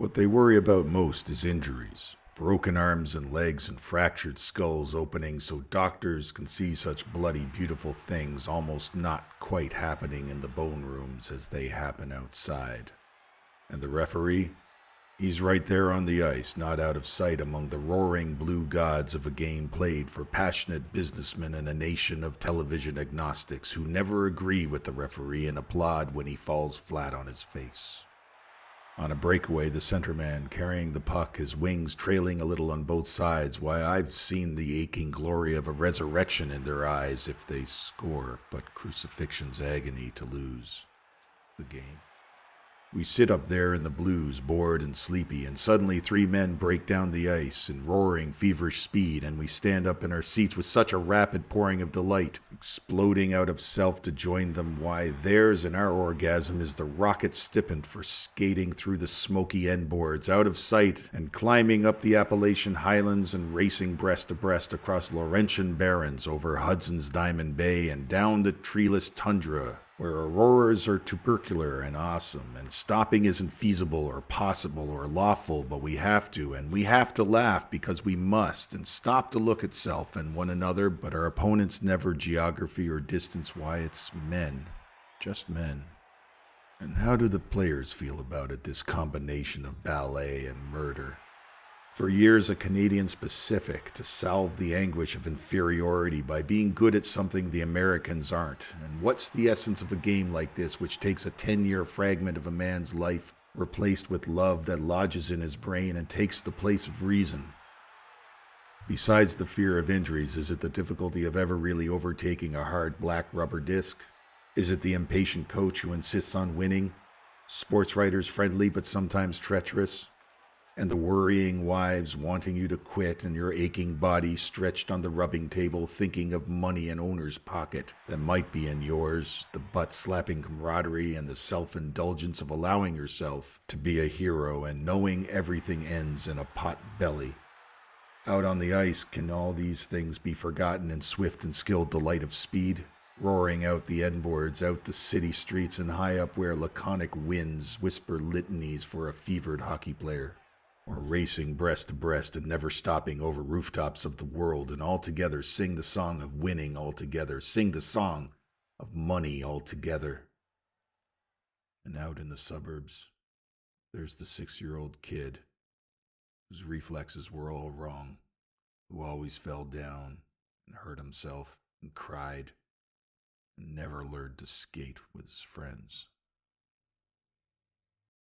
What they worry about most is injuries. Broken arms and legs and fractured skulls opening so doctors can see such bloody beautiful things almost not quite happening in the bone rooms as they happen outside. And the referee? He's right there on the ice, not out of sight among the roaring blue gods of a game played for passionate businessmen in a nation of television agnostics who never agree with the referee and applaud when he falls flat on his face. On a breakaway, the centerman carrying the puck, his wings trailing a little on both sides, why I've seen the aching glory of a resurrection in their eyes if they score, but crucifixion's agony to lose the game. We sit up there in the blues, bored and sleepy, and suddenly 3 men break down the ice in roaring, feverish speed, and we stand up in our seats with such a rapid pouring of delight, exploding out of self to join them. Why, theirs and our orgasm is the rocket stipend for skating through the smoky end boards, out of sight, and climbing up the Appalachian highlands and racing breast to breast across Laurentian barrens, over Hudson's Diamond Bay, and down the treeless tundra, where auroras are tubercular and awesome, and stopping isn't feasible or possible or lawful, but we have to, and we have to laugh because we must, and stop to look at self and one another, but our opponents never geography or distance. Why, it's men. Just men. And how do the players feel about it, this combination of ballet and murder? For years, a Canadian specific to salve the anguish of inferiority by being good at something the Americans aren't. And what's the essence of a game like this, which takes a 10-year fragment of a man's life, replaced with love that lodges in his brain and takes the place of reason? Besides the fear of injuries, is it the difficulty of ever really overtaking a hard black rubber disc? Is it the impatient coach who insists on winning? Sports writers friendly but sometimes treacherous? And the worrying wives wanting you to quit, and your aching body stretched on the rubbing table thinking of money in owner's pocket that might be in yours, the butt-slapping camaraderie and the self-indulgence of allowing yourself to be a hero and knowing everything ends in a pot belly. Out on the ice, can all these things be forgotten in swift and skilled delight of speed? Roaring out the endboards, out the city streets, and high up where laconic winds whisper litanies for a fevered hockey player. Or racing breast to breast and never stopping over rooftops of the world, and all together sing the song of winning all together, sing the song of money all together. And out in the suburbs, there's the 6-year-old kid whose reflexes were all wrong, who always fell down and hurt himself and cried and never learned to skate with his friends.